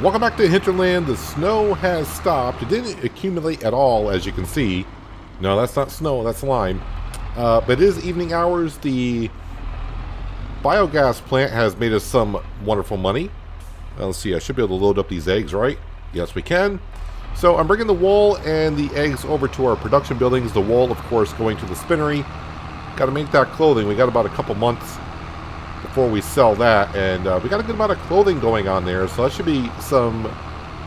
Welcome back to Hinterland. The snow has stopped. It didn't accumulate at all, as you can see. No, that's not snow, that's lime. But it is evening hours. The biogas plant has made us some wonderful money. Let's see, I should be able to load up these eggs, right? Yes, we can. So I'm bringing the wool and the eggs over to our production buildings. The wool, of course, going to the spinnery. Got to make that clothing. We got about a couple months before we sell that, and we got a good amount of clothing going on there, so that should be some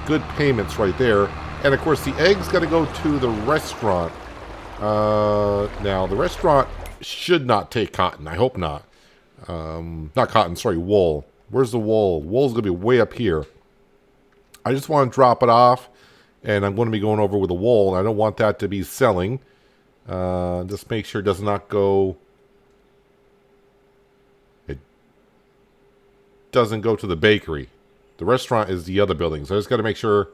good payments right there. And of course the eggs got to go to the restaurant. Now the restaurant should not take cotton. I hope not. Not cotton, sorry, wool. Where's the wool? Wool's gonna be way up here. I just want to drop it off, and I'm going to be going over with the wool, and I don't want that to be selling. Just make sure it does not go. Doesn't go to the bakery. The restaurant is the other building, so I just got to make sure.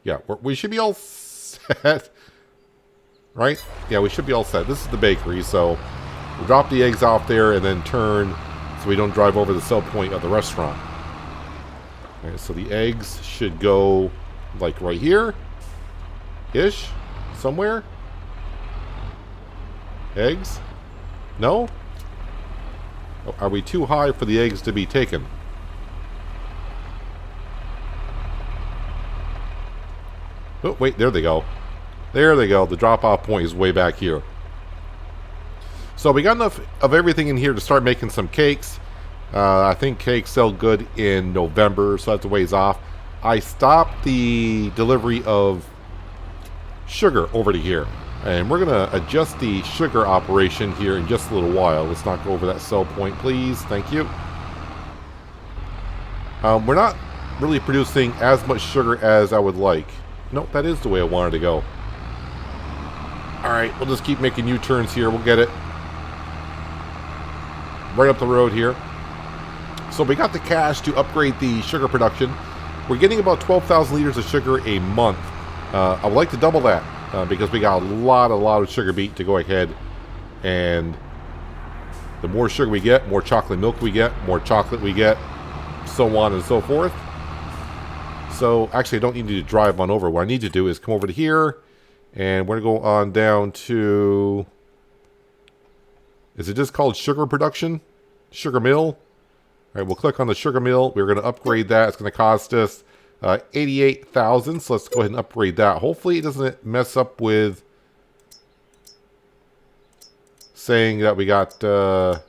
Yeah, we should be all set, right? Yeah, we should be all set. This is the bakery, so we'll drop the eggs off there and then turn so we don't drive over the sell point of the restaurant. Okay, so the eggs should go like right here ish, somewhere. Eggs? No? Are we too high for the eggs to be taken? Oh, wait, there they go. There they go. The drop-off point is way back here. So we got enough of everything in here to start making some cakes. I think cakes sell good in November, so that's a ways off. I stopped the delivery of sugar over to here. And we're going to adjust the sugar operation here in just a little while. Let's not go over that sell point, please. Thank you. We're not really producing as much sugar as I would like. Nope, that is the way I wanted to go. Alright, we'll just keep making U-turns here. We'll get it right up the road here. So we got the cash to upgrade the sugar production. We're getting about 12,000 liters of sugar a month. I would like to double that because we got a lot of sugar beet to go ahead. And the more sugar we get, more chocolate milk we get, more chocolate we get, so on and so forth. So, actually, I don't need to drive on over. What I need to do is come over to here, and we're going to go on down to... Is it just called sugar production? Sugar mill? All right, we'll click on the sugar mill. We're going to upgrade that. It's going to cost us 88,000, so let's go ahead and upgrade that. Hopefully, it doesn't mess up with saying that we got out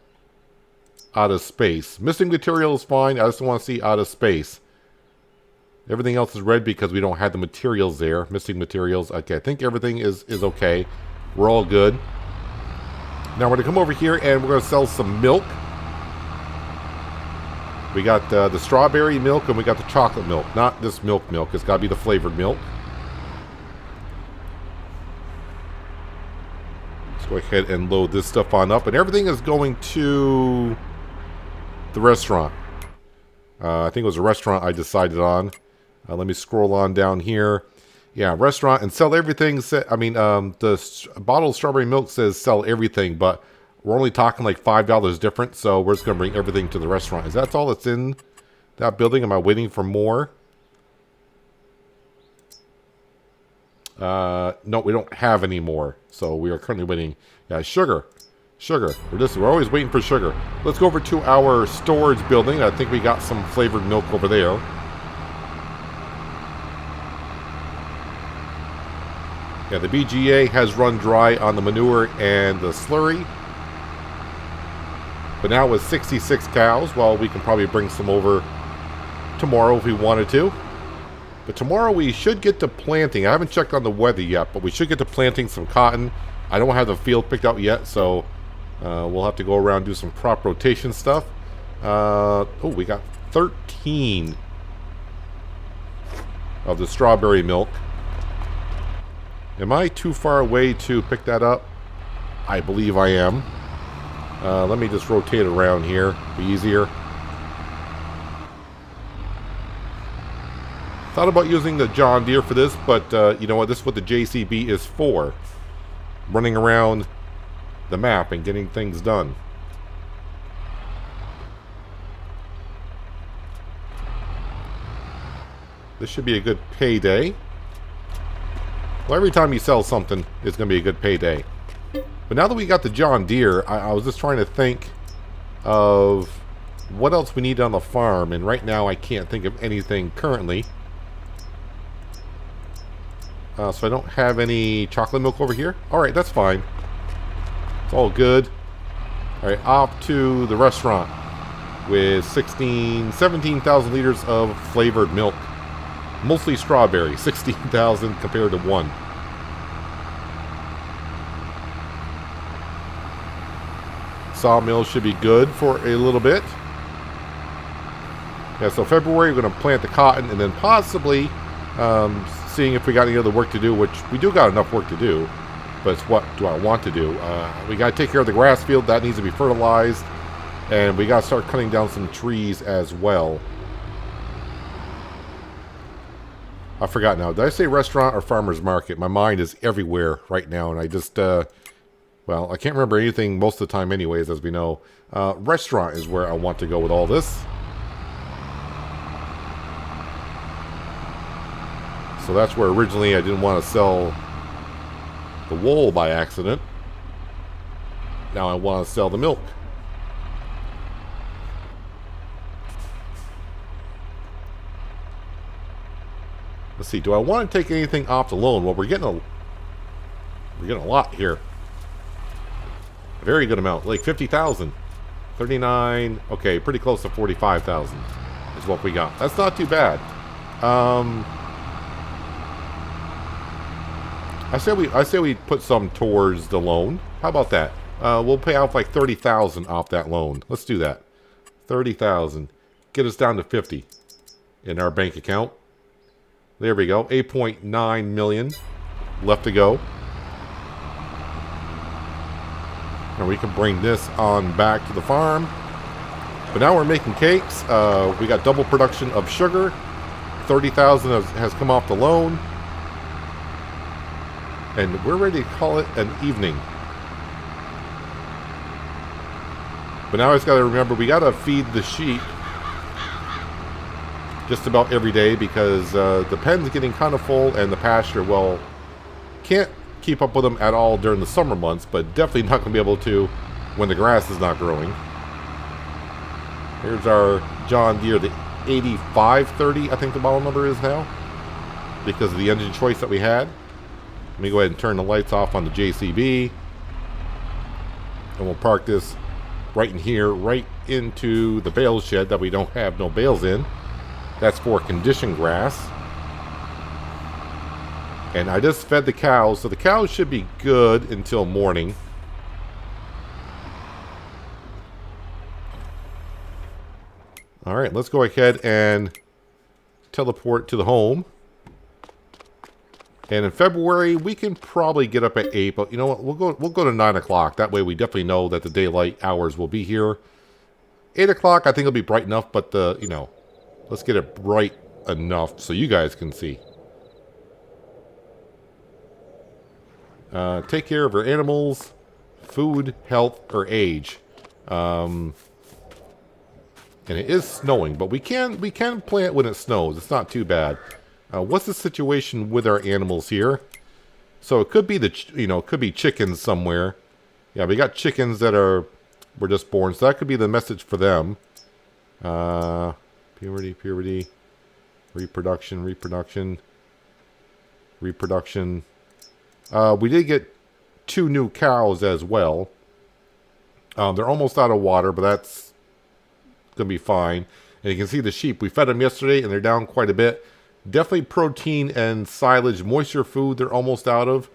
of space. Missing material is fine. I just want to see out of space. Everything else is red because we don't have the materials there. Missing materials. Okay, I think everything is okay. We're all good. Now we're going to come over here and we're going to sell some milk. We got the strawberry milk and we got the chocolate milk. Not this milk. It's got to be the flavored milk. Let's go ahead and load this stuff on up. And everything is going to the restaurant. I think it was a restaurant I decided on. Let me scroll on down here. Yeah, restaurant and sell everything. The bottle of strawberry milk says sell everything, but we're only talking like $5 different, so we're just going to bring everything to the restaurant. Is that all that's in that building? Am I waiting for more? No, we don't have any more, so we are currently waiting. Yeah, sugar. We're always waiting for sugar. Let's go over to our storage building. I think we got some flavored milk over there. Yeah, the BGA has run dry on the manure and the slurry. But now with 66 cows, well, we can probably bring some over tomorrow if we wanted to. But tomorrow we should get to planting. I haven't checked on the weather yet, but we should get to planting some cotton. I don't have the field picked out yet, so we'll have to go around and do some crop rotation stuff. We got 13 of the strawberry milk. Am I too far away to pick that up? I believe I am. Let me just rotate around here. Be easier. Thought about using the John Deere for this, but you know what? This is what the JCB is for. Running around the map and getting things done. This should be a good payday. Well, every time you sell something, it's going to be a good payday. But now that we got the John Deere, I was just trying to think of what else we need on the farm. And right now, I can't think of anything currently. So I don't have any chocolate milk over here. Alright, that's fine. It's all good. Alright, off to the restaurant with 17,000 liters of flavored milk. Mostly strawberry. 16,000 compared to 1. Sawmill should be good for a little bit. Yeah, so February we're going to plant the cotton and then possibly seeing if we got any other work to do, which we do got enough work to do, but it's what do I want to do. We got to take care of the grass field. That needs to be fertilized, and we got to start cutting down some trees as well. I forgot now. Did I say restaurant or farmer's market? My mind is everywhere right now, and I just, well, I can't remember anything most of the time anyways, as we know. Restaurant is where I want to go with all this. So that's where originally I didn't want to sell the wool by accident. Now I want to sell the milk. Let's see, do I want to take anything off the loan? Well, we're getting a lot here. A very good amount, like 50,000. 39, okay, pretty close to 45,000 is what we got. That's not too bad. I say we put some towards the loan. How about that? We'll pay off like 30,000 off that loan. Let's do that. 30,000. Get us down to 50 in our bank account. There we go. 8.9 million left to go. And we can bring this on back to the farm. But now we're making cakes. We got double production of sugar. 30,000 has come off the loan. And we're ready to call it an evening. But now I just got to remember, we got to feed the sheep just about every day because the pen's getting kind of full and the pasture, well, can't keep up with them at all during the summer months, but definitely not going to be able to when the grass is not growing. Here's our John Deere, the 8530, I think the model number is now, because of the engine choice that we had. Let me go ahead and turn the lights off on the JCB. And we'll park this right in here, right into the bale shed that we don't have no bales in. That's for conditioned grass. And I just fed the cows, so the cows should be good until morning. Alright, let's go ahead and teleport to the home. And in February, we can probably get up at 8, but you know what? We'll go to 9 o'clock. That way we definitely know that the daylight hours will be here. 8 o'clock, I think it'll be bright enough, but you know, let's get it bright enough so you guys can see. Take care of our animals, food, health, or age. And it is snowing, but we can plant when it snows. It's not too bad. What's the situation with our animals here? So it could be it could be chickens somewhere. Yeah, we got chickens that were just born, so that could be the message for them. Puberty, reproduction. We did get 2 new cows as well. They're almost out of water, but that's going to be fine. And you can see the sheep. We fed them yesterday, and they're down quite a bit. Definitely protein and silage, moisture food they're almost out of,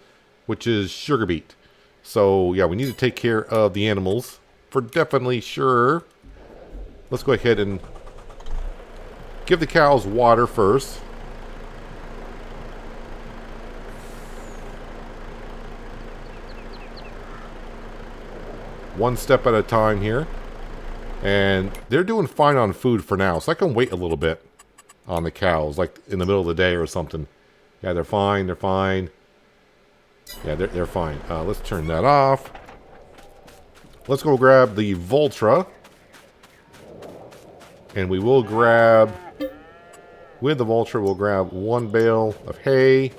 which is sugar beet. So, yeah, we need to take care of the animals for definitely sure. Let's go ahead and give the cows water first. One step at a time here. And they're doing fine on food for now, so I can wait a little bit on the cows, like in the middle of the day or something. Yeah, they're fine, they're fine. Yeah, they're fine. Let's turn that off. Let's go grab the Voltra. And we will grab With the vulture, we'll grab 1 bale of hay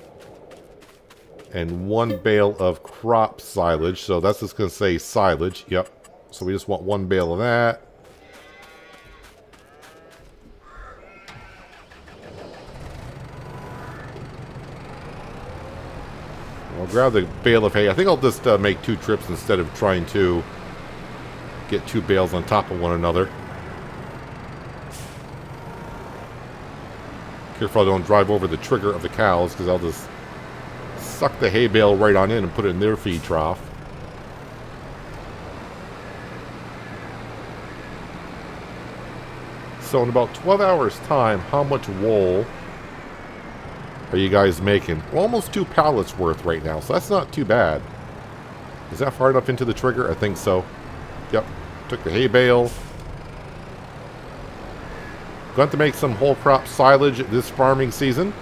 and 1 bale of crop silage. So that's just going to say silage. Yep. So we just want 1 bale of that. I'll grab the bale of hay. I think I'll just make 2 trips instead of trying to get 2 bales on top of one another. Careful I don't drive over the trigger of the cows, because I'll just suck the hay bale right on in and put it in their feed trough. So in about 12 hours time, how much wool are you guys making? We're almost 2 pallets worth right now, so that's not too bad. Is that far enough into the trigger? I think so. Yep. Took the hay bale. Going to make some whole crop silage this farming season.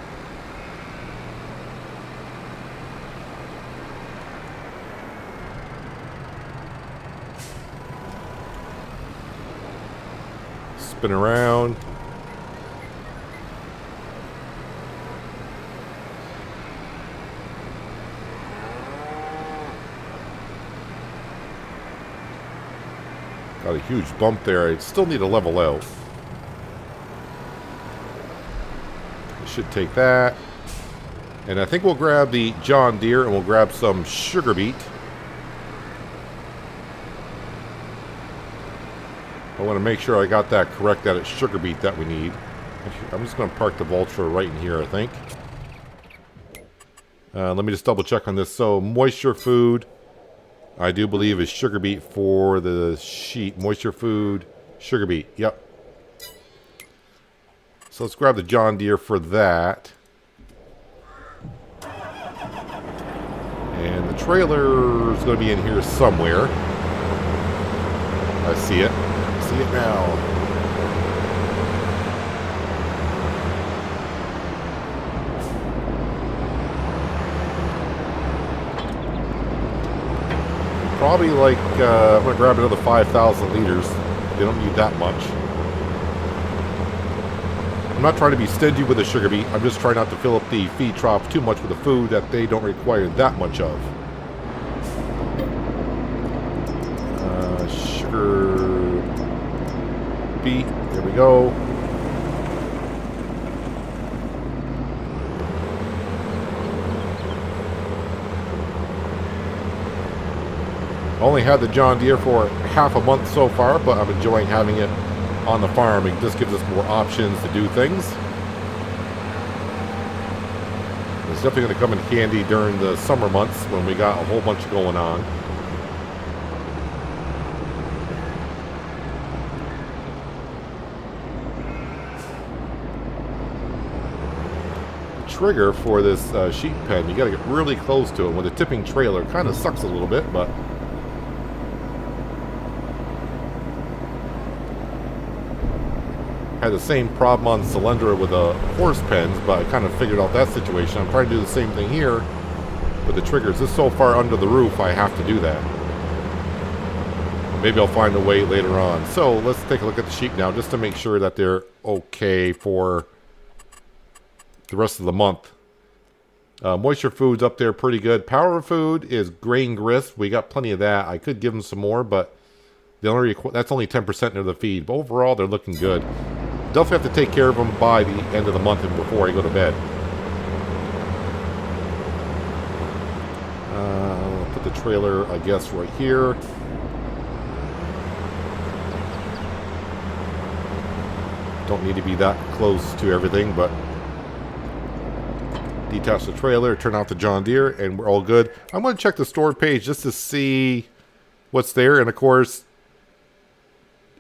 Spin around. Got a huge bump there. I still need to level out. Should take that. And I think we'll grab the John Deere and we'll grab some sugar beet. I want to make sure I got that correct, that it's sugar beet that we need. I'm just going to park the vulture right in here, I think. Let me just double check on this. So moisture food, I do believe is sugar beet for the sheep. Moisture food, sugar beet. Yep. So let's grab the John Deere for that. And the trailer is going to be in here somewhere. I see it. I see it now. Probably like, I'm going to grab another 5,000 liters. They don't need that much. I'm not trying to be stingy with the sugar beet. I'm just trying not to fill up the feed trough too much with the food that they don't require that much of. Sugar beet. There we go. Only had the John Deere for half a month so far, but I'm enjoying having it on the farm. It just gives us more options to do things. It's definitely going to come in handy during the summer months when we got a whole bunch going on. The trigger for this sheep pen, you got to get really close to it. With a tipping trailer, it kind of sucks a little bit, but had the same problem on Solyndra with the horse pens, but I kind of figured out that situation. I'm trying to do the same thing here with the triggers. This is so far under the roof, I have to do that. Maybe I'll find a way later on. So let's take a look at the sheep now, just to make sure that they're okay for the rest of the month. Moisture food's up there pretty good. Power food is grain grist. We got plenty of that. I could give them some more, but that's only 10% of the feed. But overall, they're looking good. Definitely have to take care of them by the end of the month and before I go to bed. I'll put the trailer, I guess, right here. Don't need to be that close to everything, but detach the trailer, turn off the John Deere, and we're all good. I'm going to check the store page just to see what's there, and of course,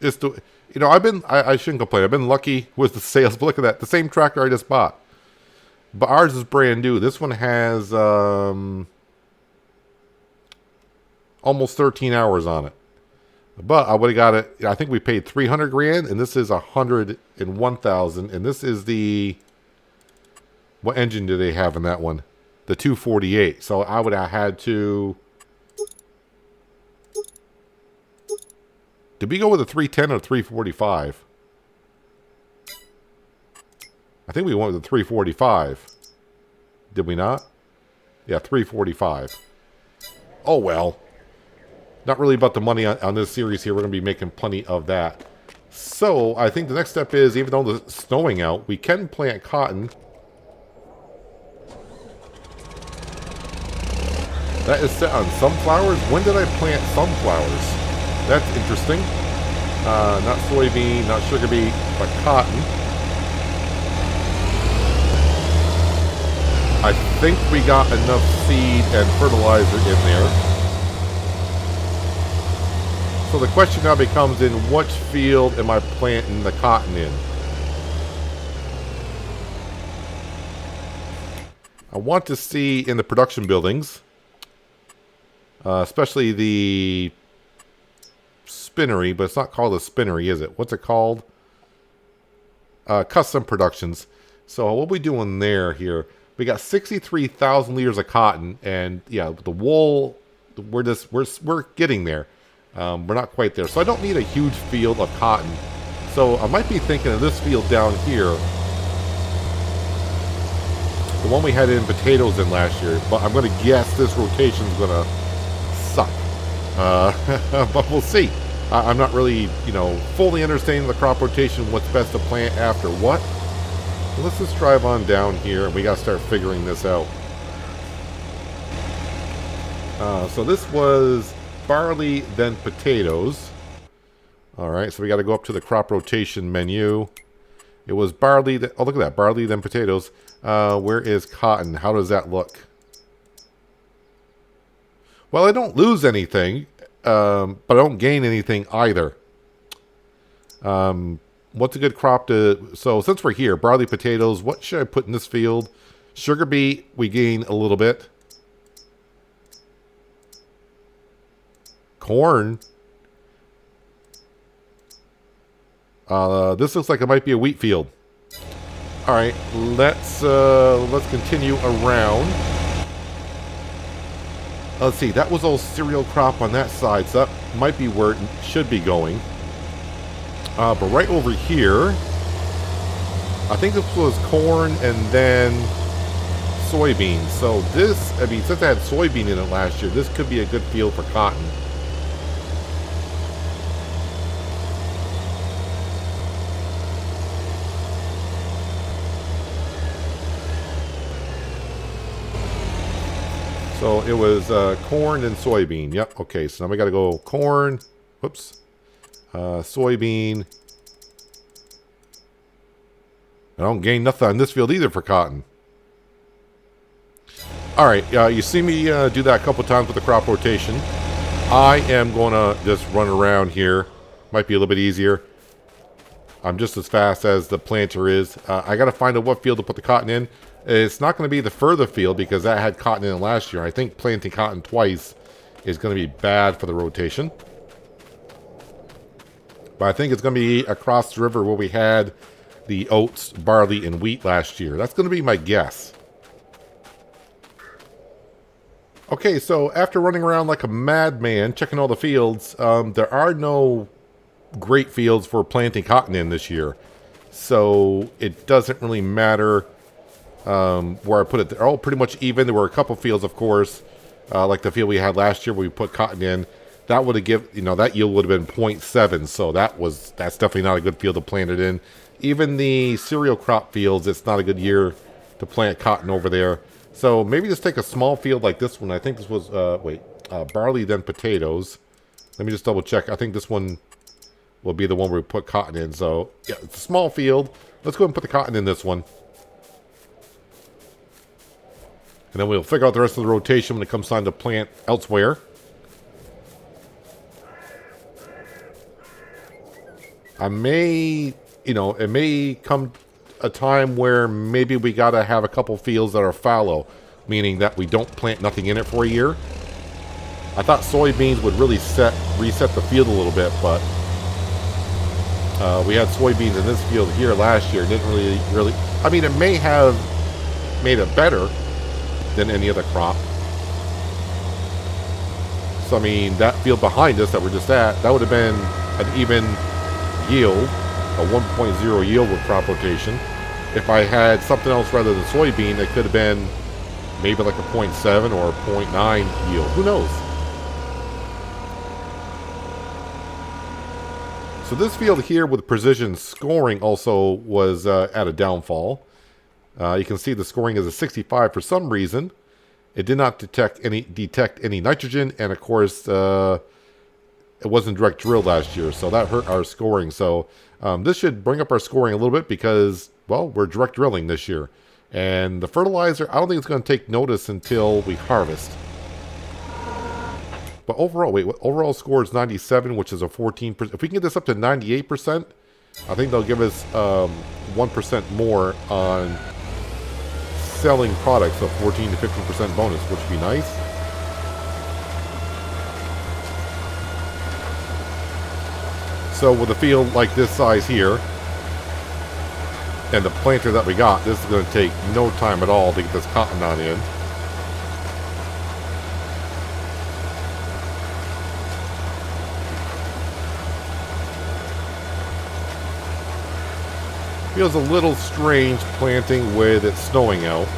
it's the... You know, I shouldn't complain. I've been lucky with the sales, but look at that. The same tractor I just bought. But ours is brand new. This one has almost 13 hours on it. But I would have got it, I think we paid 300 grand, and this is 101,000. And this is the, what engine do they have in that one? The 248. So I would have had to... Did we go with a 310 or 345? I think we went with the 345. Did we not? Yeah, 345. Oh, well. Not really about the money on this series here. We're going to be making plenty of that. So, I think the next step is, even though it's snowing out, we can plant cotton. That is set on sunflowers. When did I plant sunflowers? That's interesting. Not soybean, not sugar beet, but cotton. I think we got enough seed and fertilizer in there. So the question now becomes, in which field am I planting the cotton in? I want to see in the production buildings, especially the spinnery, but it's not called a spinnery, is it? What's it called? Custom productions. So what are we doing there here? We got 63,000 liters of cotton, and yeah, the wool, we're getting there. We're not quite there. So I don't need a huge field of cotton. So I might be thinking of this field down here. The one we had in potatoes in last year. But I'm going to guess this rotation's going to suck. But we'll see. I'm not really, fully understanding the crop rotation, what's best to plant after what. So let's just drive on down here, and we got to start figuring this out. So this was barley, then potatoes. Alright, so we got to go up to the crop rotation menu. It was barley, oh look at that, barley, then potatoes. Where is cotton? How does that look? Well, I don't lose anything, but I don't gain anything either. What's a good crop to... So since we're here, barley, potatoes, what should I put in this field? Sugar beet, we gain a little bit. Corn. This looks like it might be a wheat field. All right, let's continue around. Let's see, that was all cereal crop on that side, so that might be where it should be going. But right over here, I think this was corn and then soybeans. So this, since I had soybean in it last year, this could be a good field for cotton. So it was corn and soybean. Yep. Okay. So now we got to go corn. Whoops. Soybean. I don't gain nothing on this field either for cotton. All right. You see me do that a couple times with the crop rotation. I am going to just run around here. Might be a little bit easier. I'm just as fast as the planter is. I got to find out what field to put the cotton in. It's not going to be the further field because that had cotton in it last year. I think planting cotton twice is going to be bad for the rotation. But I think it's going to be across the river where we had the oats, barley, and wheat last year. That's going to be my guess. Okay, so after running around like a madman, checking all the fields, there are no great fields for planting cotton in this year. So it doesn't really matter where I put it. They're all pretty much even. There were a couple fields, of course, like the field we had last year where we put cotton in. That would have given, that yield would have been 0.7. So that's definitely not a good field to plant it in. Even the cereal crop fields, it's not a good year to plant cotton over there. So maybe just take a small field like this one. I think this was, barley, then potatoes. Let me just double check. I think this one will be the one where we put cotton in. So, yeah, it's a small field. Let's go ahead and put the cotton in this one. And then we'll figure out the rest of the rotation when it comes time to plant elsewhere. I may, it may come a time where maybe we got to have a couple fields that are fallow, meaning that we don't plant nothing in it for a year. I thought soybeans would really reset the field a little bit, but we had soybeans in this field here last year. It didn't really, it may have made it better than any other crop. So, that field behind us that we're just at, that would have been an even yield, a 1.0 yield with crop rotation. If I had something else rather than soybean, it could have been maybe like a 0.7 or 0.9 yield. Who knows? So this field here with precision scoring also was at a downfall. You can see the scoring is a 65 for some reason. It did not detect any nitrogen, and of course it wasn't direct drill last year, so that hurt our scoring. So this should bring up our scoring a little bit because, well, we're direct drilling this year. And the fertilizer, I don't think it's going to take notice until we harvest. But overall score is 97, which is a 14%. If we can get this up to 98%, I think they'll give us 1% more on selling products, so 14 to 15% bonus, which would be nice. So with a field like this size here, and the planter that we got, this is going to take no time at all to get this cotton on in. Feels a little strange planting with it snowing out.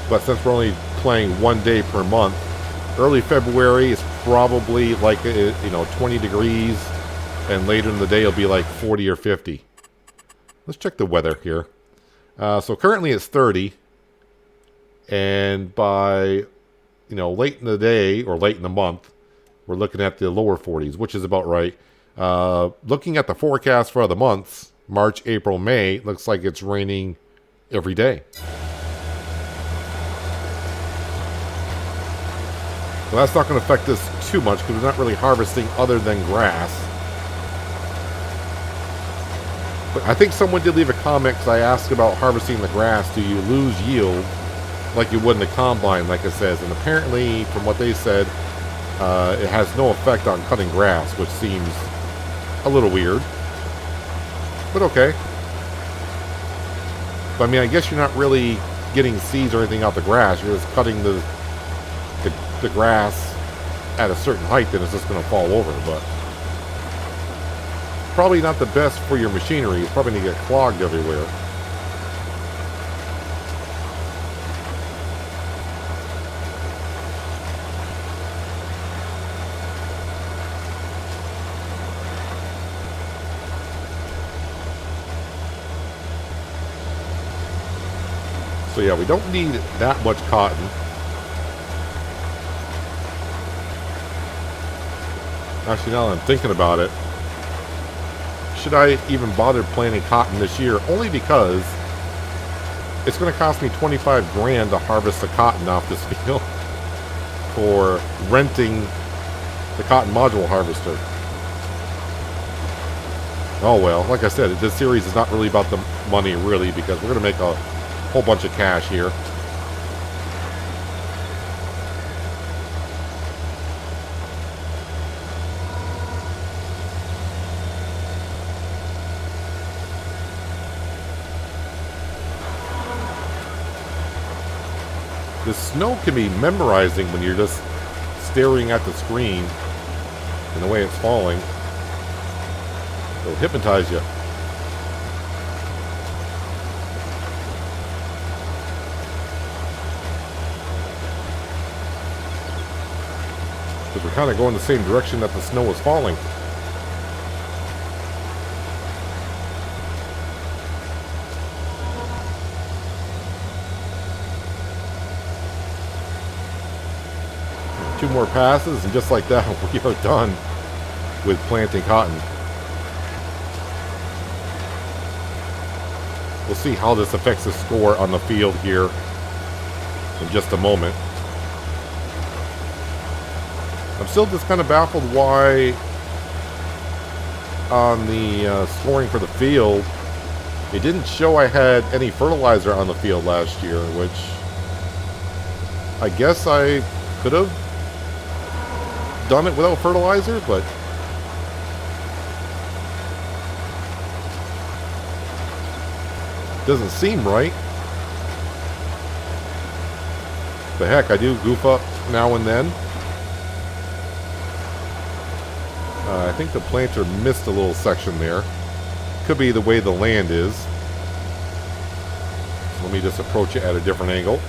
But since we're only playing 1 day per month, early February is probably like 20 degrees, and later in the day it'll be like 40 or 50. Let's check the weather here. So currently it's 30, and by late in the day or late in the month, we're looking at the lower 40s, which is about right. Looking at the forecast for the months, March, April, May, looks like it's raining every day. Well, that's not going to affect us too much because we're not really harvesting other than grass. But I think someone did leave a comment because I asked about harvesting the grass. Do you lose yield like you would in the combine, like it says? And apparently, from what they said, it has no effect on cutting grass, which seems a little weird. But okay. But I mean, I guess you're not really getting seeds or anything out the grass. You're just cutting the grass at a certain height, then it's just going to fall over. But probably not the best for your machinery. It's probably going to get clogged everywhere. So yeah, we don't need that much cotton. Actually, now that I'm thinking about it, should I even bother planting cotton this year? Only because it's going to cost me 25 grand to harvest the cotton off this field for renting the cotton module harvester. Oh well, like I said, this series is not really about the money, really, because we're going to make a whole bunch of cash here. The snow can be memorizing when you're just staring at the screen and the way it's falling. It'll hypnotize you. Because we're kind of going the same direction that the snow is falling. Two more passes, and just like that, we are done with planting cotton. We'll see how this affects the score on the field here in just a moment. I'm still just kind of baffled why on the scoring for the field, it didn't show I had any fertilizer on the field last year, which I guess I could have done it without fertilizer, but doesn't seem right. But heck, I do goof up now and then. I think the planter missed a little section there. Could be the way the land is. So let me just approach it at a different angle.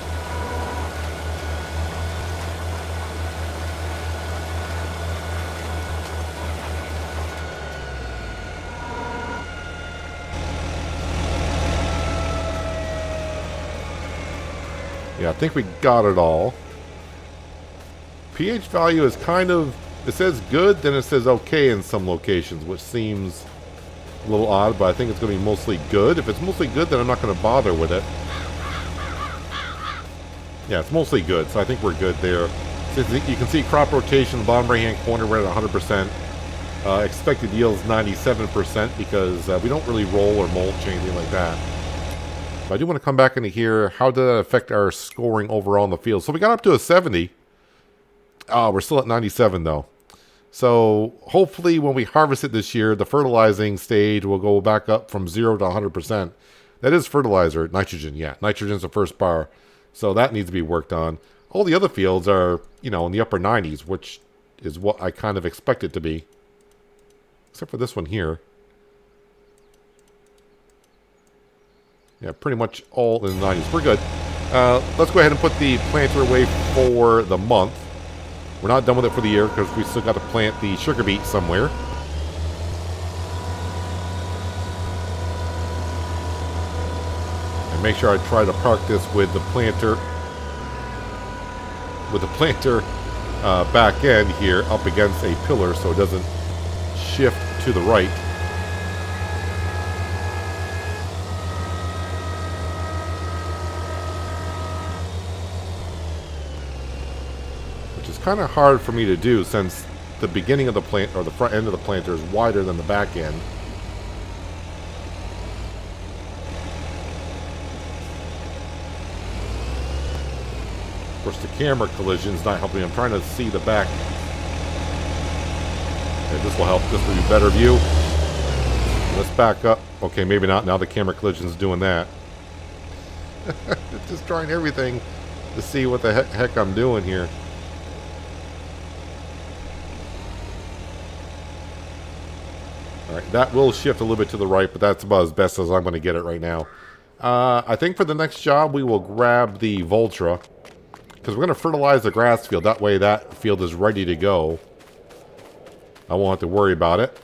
Yeah, I think we got it all. pH value is kind of, it says good, then it says okay in some locations, which seems a little odd, but I think it's going to be mostly good. If it's mostly good, then I'm not going to bother with it. Yeah, it's mostly good, so I think we're good there. So you can see crop rotation, the bottom right-hand corner, we're at 100%. Expected yield is 97% because we don't really roll or mulch or anything like that. But I do want to come back into here. How did that affect our scoring overall in the field? So we got up to a 70. Oh, we're still at 97 though. So hopefully when we harvest it this year, the fertilizing stage will go back up from 0 to 100%. That is fertilizer, nitrogen, yeah. Nitrogen's the first bar. So that needs to be worked on. All the other fields are, you know, in the upper 90s, which is what I kind of expect it to be. Except for this one here. Yeah, pretty much all in the 90s. We're good. Let's go ahead and put the planter away for the month. We're not done with it for the year because we still got to plant the sugar beet somewhere. And make sure I try to park this with the planter back end here up against a pillar so it doesn't shift to the right. Kind of hard for me to do since the beginning of the plant or the front end of the planter is wider than the back end. Of course, the camera collision is not helping. I'm trying to see the back. Okay, this will help. This will be a better view. Let's back up. Okay, maybe not. Now the camera collision is doing that. Just trying everything to see what the heck I'm doing here. Alright, that will shift a little bit to the right, but that's about as best as I'm going to get it right now. I think for the next job, we will grab the Voltra. Because we're going to fertilize the grass field. That way that field is ready to go. I won't have to worry about it.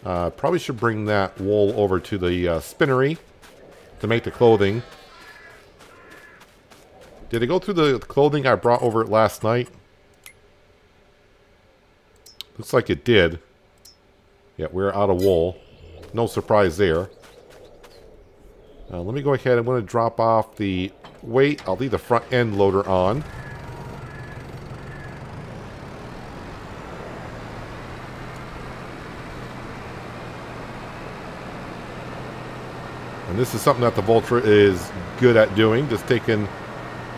Probably should bring that wool over to the spinnery to make the clothing. Did it go through the clothing I brought over last night? Looks like it did. Yeah, we're out of wool. No surprise there. Let me go ahead. I'm going to drop off the weight. I'll leave the front end loader on. And this is something that the Voltra is good at doing. Just taking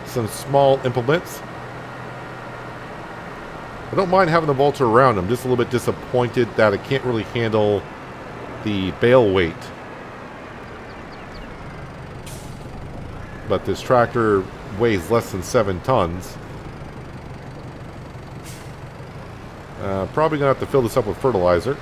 some small implements. I don't mind having the Voltra around. I'm just a little bit disappointed that it can't really handle the bale weight. But this tractor weighs less than 7 tons. Probably going to have to fill this up with fertilizer.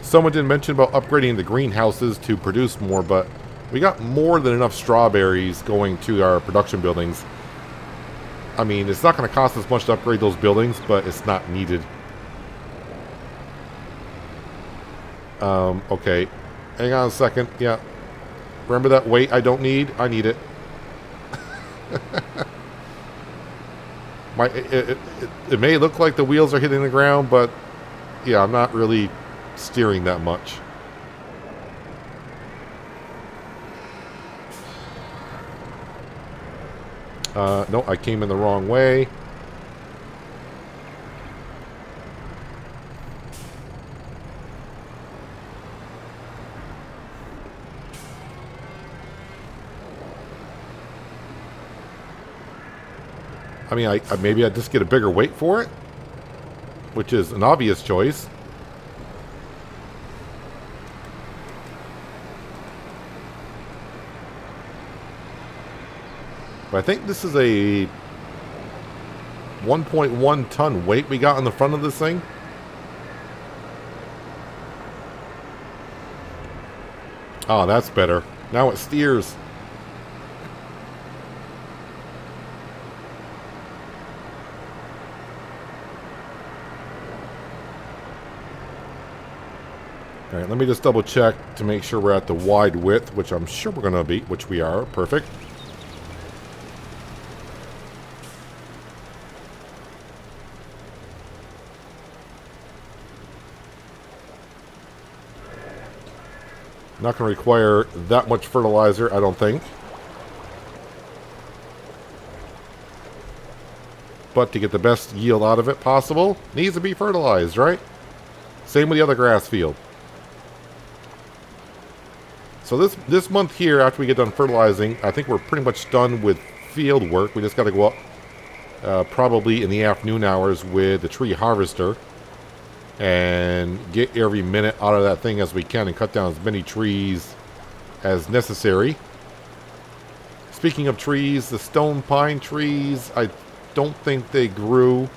Someone did mention about upgrading the greenhouses to produce more, but we got more than enough strawberries going to our production buildings. I mean, it's not going to cost us much to upgrade those buildings, but it's not needed. Okay. Hang on a second. Yeah. Remember that weight I don't need? I need it. It may look like the wheels are hitting the ground, but yeah, I'm not really steering that much. No, I came in the wrong way. I mean, maybe I just get a bigger weight for it, which is an obvious choice. But I think this is a 1.1 ton weight we got on the front of this thing. Oh, that's better. Now it steers. All right, let me just double check to make sure we're at the wide width, which I'm sure we're going to be, which we are. Perfect. Not going to require that much fertilizer, I don't think. But to get the best yield out of it possible, needs to be fertilized, right? Same with the other grass field. So this month here, after we get done fertilizing, I think we're pretty much done with field work. We just got to go up probably in the afternoon hours with the tree harvester and get every minute out of that thing as we can and cut down as many trees as necessary. Speaking of trees, the stone pine trees, I don't think they grew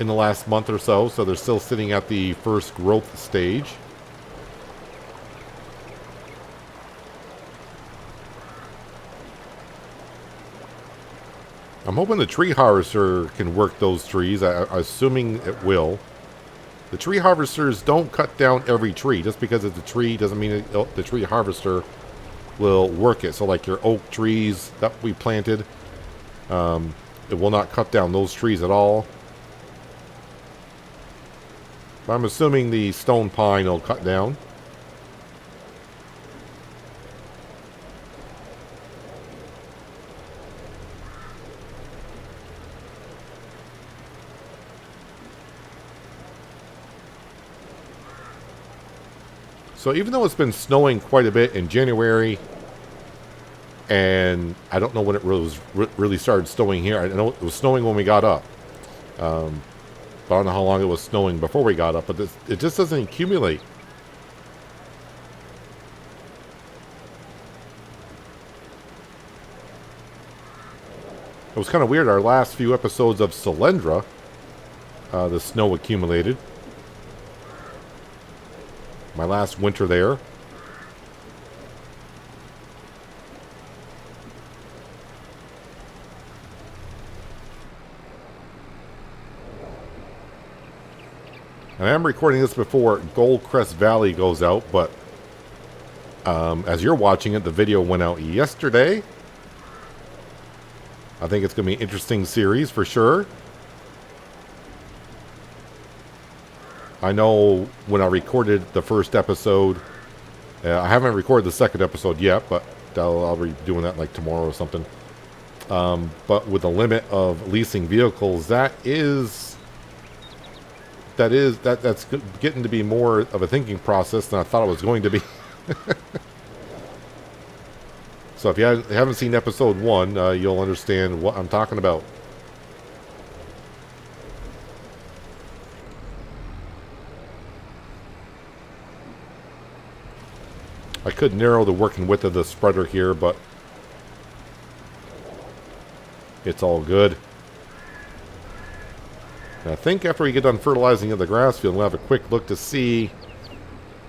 in the last month or so, so they're still sitting at the first growth stage. I'm hoping the tree harvester can work those trees. I'm assuming it will. The tree harvesters don't cut down every tree. Just because it's a tree doesn't mean the tree harvester will work it. So like your oak trees that we planted, it will not cut down those trees at all. But I'm assuming the stone pine will cut down. So even though it's been snowing quite a bit in January, and I don't know when it really started snowing here. I know it was snowing when we got up. But I don't know how long it was snowing before we got up, but it just doesn't accumulate. It was kind of weird. Our last few episodes of Solyndra, the snow accumulated. My last winter there. And I am recording this before Goldcrest Valley goes out, but as you're watching it, the video went out yesterday. I think it's going to be an interesting series for sure. I know when I recorded the first episode, I haven't recorded the second episode yet, but I'll be doing that like tomorrow or something. But with the limit of leasing vehicles, that's getting to be more of a thinking process than I thought it was going to be. So if you haven't seen episode 1, you'll understand what I'm talking about. I could narrow the working width of the spreader here, but it's all good. And I think after we get done fertilizing of the grass field, we'll have a quick look to see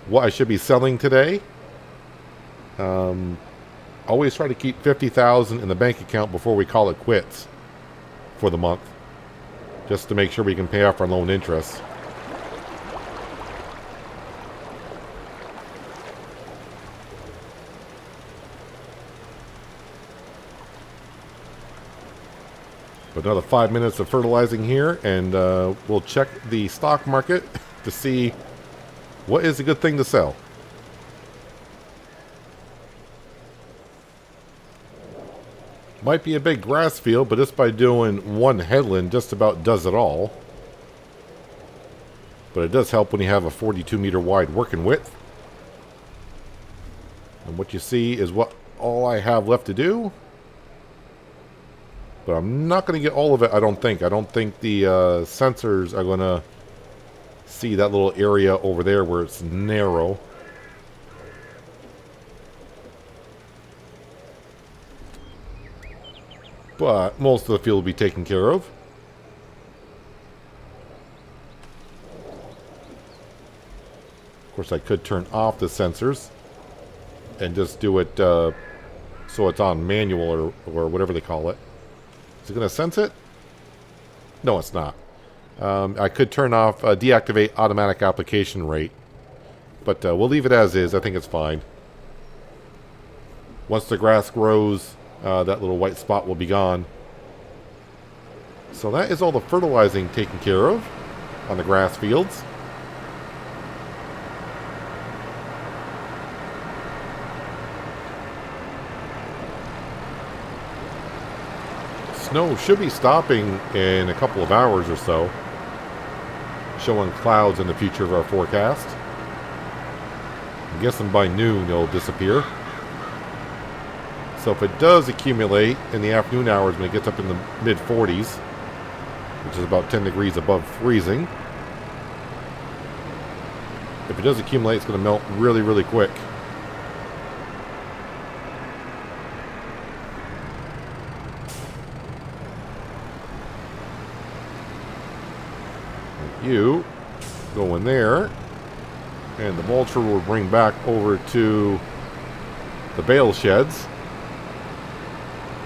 what I should be selling today. Always try to keep $50,000 in the bank account before we call it quits for the month, just to make sure we can pay off our loan interest. But another 5 minutes of fertilizing here, and we'll check the stock market to see what is a good thing to sell. Might be a big grass field, but just by doing one headland just about does it all. But it does help when you have a 42 meter wide working width. And what you see is what all I have left to do. But I'm not going to get all of it, I don't think. I don't think the sensors are going to see that little area over there where it's narrow. but most of the field will be taken care of. Of course, I could turn off the sensors and just do it so it's on manual or whatever they call it. Is it going to sense it? No, it's not. I could turn off deactivate automatic application rate, but we'll leave it as is. I think it's fine. Once the grass grows, that little white spot will be gone. So that is all the fertilizing taken care of on the grass fields. Snow should be stopping in a couple of hours or so, showing clouds in the future of our forecast. I'm guessing by noon it'll disappear. So if it does accumulate in the afternoon hours when it gets up in the mid-40s, which is about 10 degrees above freezing, if it does accumulate, it's going to melt really, really quick. You go in there, and the mulcher will bring back over to the bale sheds,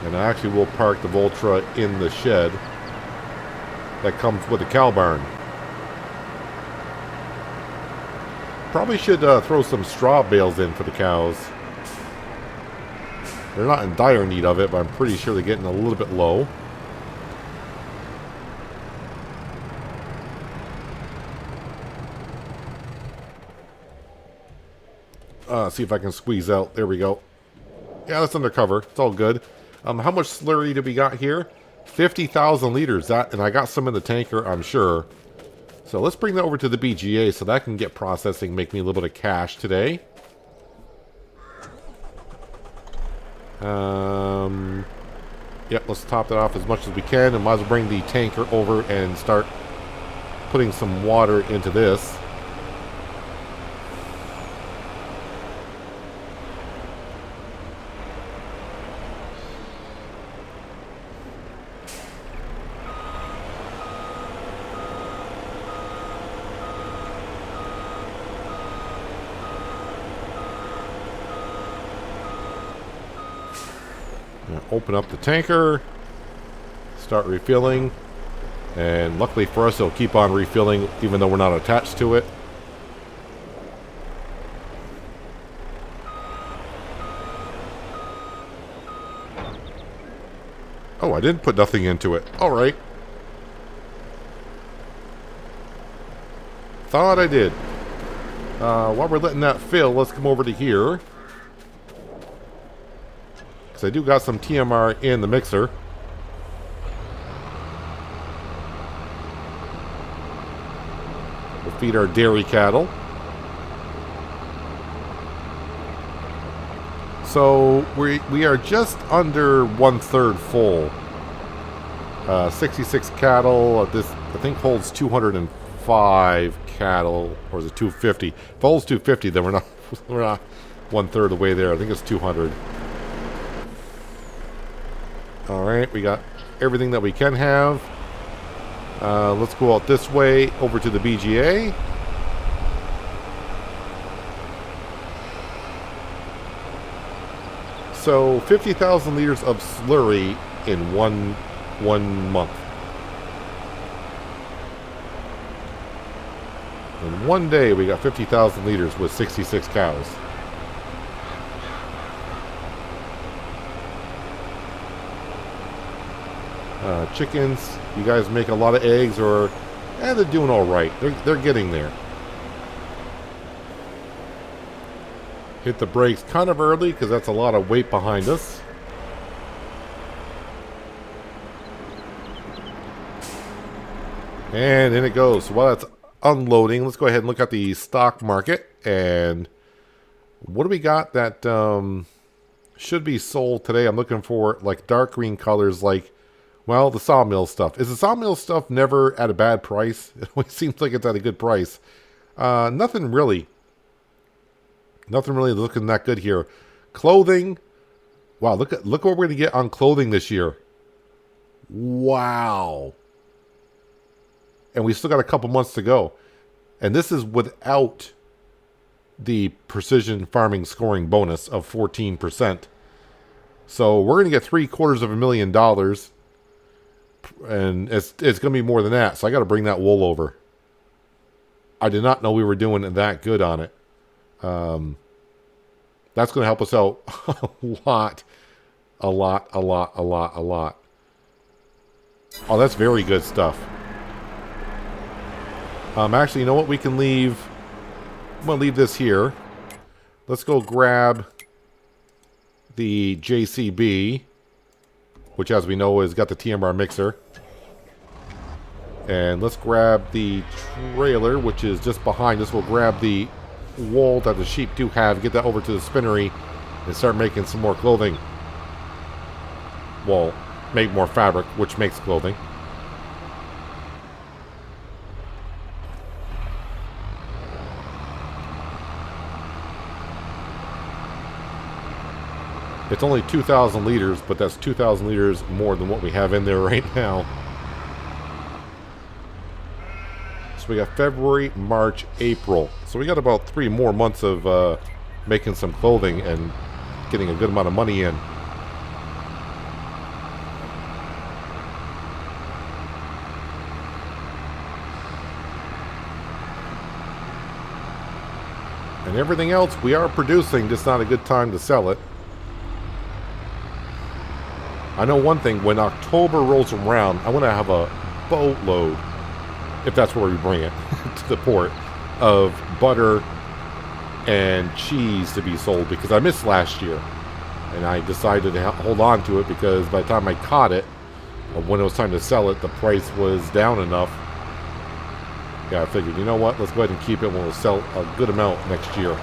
and I actually will park the Voltra in the shed that comes with the cow barn. Probably should throw some straw bales in for the cows. They're not in dire need of it, but I'm pretty sure they're getting a little bit low. See if I can squeeze out. There we go. Yeah, that's undercover. It's all good. How much slurry do we got here? 50,000 liters. That, and I got some in the tanker, I'm sure. So let's bring that over to the BGA so that can get processing, make me a little bit of cash today. Yep, let's top that off as much as we can, and might as well bring the tanker over and start putting some water into this. Open up the tanker, start refilling, and luckily for us it'll keep on refilling even though we're not attached to it. Oh, I didn't put nothing into it. Alright. Thought I did. While we're letting that fill, let's come over to here. I do got some TMR in the mixer. We'll feed our dairy cattle. So we are just under 1/3 full. 66 cattle. This I think holds 205 cattle, or is it 250? If it holds 250, then we're not 1/3 of the way there. I think it's 200. Alright, we got everything that we can have. Let's go out this way over to the BGA. So 50,000 liters of slurry in one month. In one day we got 50,000 liters with 66 cows. Chickens, you guys make a lot of eggs, or they're doing all right. They're getting there. Hit the brakes kind of early because that's a lot of weight behind us. And in it goes. So while that's unloading, let's go ahead and look at the stock market. And what do we got that should be sold today? I'm looking for like dark green colors, like, well, the sawmill stuff. Is the sawmill stuff never at a bad price? It always seems like it's at a good price. Nothing really looking that good here. Clothing. Wow, look what we're going to get on clothing this year. Wow. And we still got a couple months to go. And this is without the precision farming scoring bonus of 14%. So we're going to get $750,000. And it's going to be more than that. So I got to bring that wool over. I did not know we were doing that good on it. That's going to help us out a lot. Oh, that's very good stuff. Actually, you know what? We can leave. I'm going to leave this here. Let's go grab the JCB, which, as we know, has got the TMR mixer. And let's grab the trailer, which is just behind us. We'll grab the wool that the sheep do have, get that over to the spinnery, and start making some more clothing. Well, make more fabric, which makes clothing. It's only 2,000 liters, but that's 2,000 liters more than what we have in there right now. So we got February, March, April. So we got about 3 more months of making some clothing and getting a good amount of money in. And everything else we are producing, just not a good time to sell it. I know one thing, when October rolls around, I want to have a boatload, if that's where we bring it, to the port, of butter and cheese to be sold, because I missed last year. And I decided to hold on to it because by the time I caught it, when it was time to sell it, the price was down enough. Yeah, I figured, you know what, let's go ahead and keep it when we'll sell a good amount next year.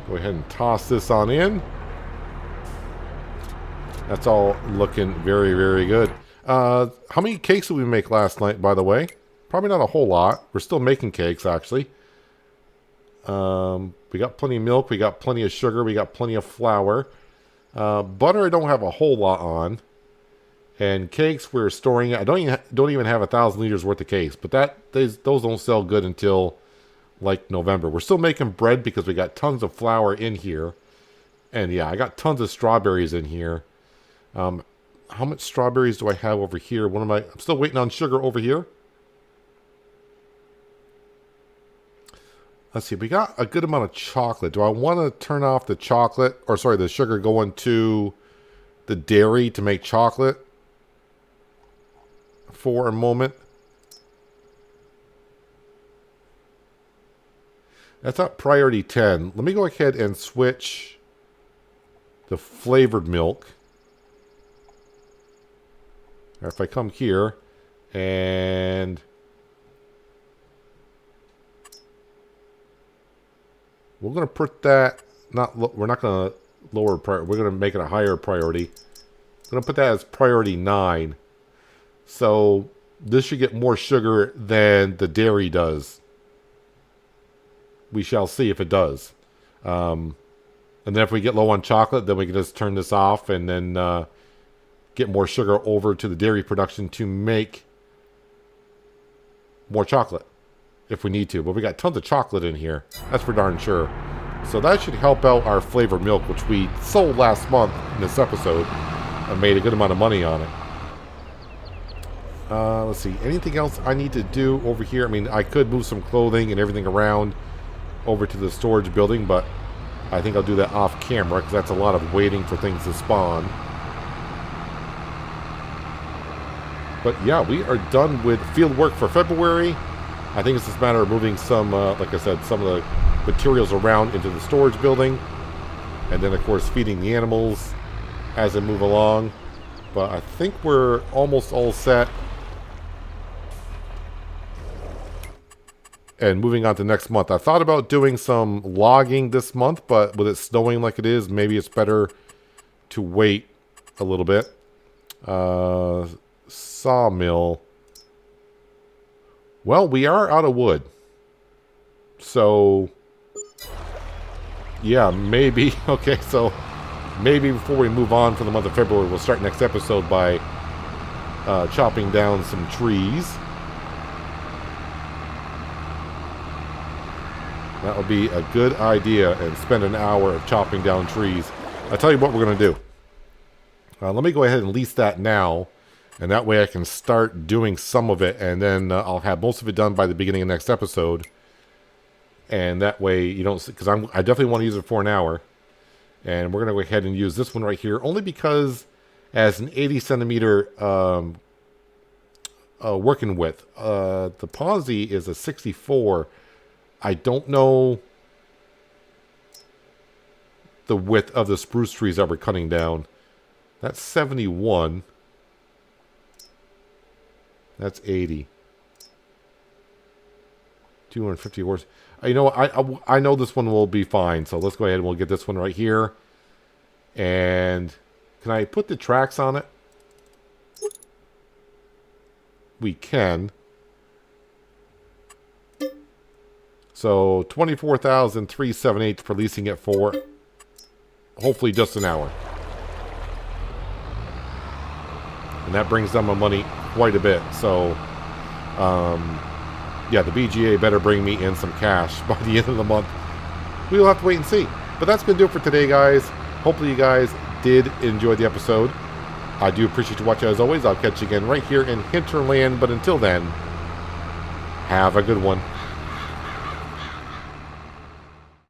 Go ahead and toss this on in. That's all looking very, very good. How many cakes did we make last night, by the way? Probably not a whole lot. We're still making cakes, actually. We got plenty of milk. We got plenty of sugar. We got plenty of flour. Butter I don't have a whole lot on. And cakes we're storing. I don't even have 1,000 liters worth of cakes. But those don't sell good until like November. We're still making bread because we got tons of flour in here. And yeah, I got tons of strawberries in here. How much strawberries do I have over here? I'm still waiting on sugar over here. Let's see, we got a good amount of chocolate. Do I want to turn off the chocolate, or sorry, the sugar going to the dairy to make chocolate for a moment? That's not priority 10. Let me go ahead and switch the flavored milk. Or if I come here and we're going to put that, we're not going to lower priority, we're going to make it a higher priority. I'm going to put that as priority 9. So this should get more sugar than the dairy does. We shall see if it does. And then if we get low on chocolate, then we can just turn this off and then get more sugar over to the dairy production to make more chocolate if we need to. But we got tons of chocolate in here. That's for darn sure. So that should help out our flavored milk, which we sold last month in this episode and made a good amount of money on it. Let's see. Anything else I need to do over here? I mean, I could move some clothing and everything around over to the storage building, but I think I'll do that off camera because that's a lot of waiting for things to spawn. But yeah, we are done with field work for February. I think it's just a matter of moving some, like I said, some of the materials around into the storage building. And then, of course, feeding the animals as they move along. But I think we're almost all set. And moving on to next month. I thought about doing some logging this month, but with it snowing like it is, maybe it's better to wait a little bit. sawmill. Well, we are out of wood. So, yeah, maybe. Okay, so maybe before we move on for the month of February, we'll start next episode by chopping down some trees. That would be a good idea, and spend an hour of chopping down trees. I'll tell you what we're going to do. Let me go ahead and lease that now, and that way I can start doing some of it, and then I'll have most of it done by the beginning of next episode. And that way you don't, because I definitely want to use it for an hour. And we're going to go ahead and use this one right here, only because as an 80 centimeter working width, the Pawsey is a 64. I don't know the width of the spruce trees that we're cutting down. That's 71. That's 80. 250 horse. You know what? I know this one will be fine. So let's go ahead and we'll get this one right here. And can I put the tracks on it? We can. So 24,378 for leasing it for hopefully just an hour. And that brings down my money quite a bit. So yeah, the BGA better bring me in some cash by the end of the month. We will have to wait and see. But that's going to do it for today, guys. Hopefully you guys did enjoy the episode. I do appreciate you watching as always. I'll catch you again right here in Hinterland. But until then, have a good one.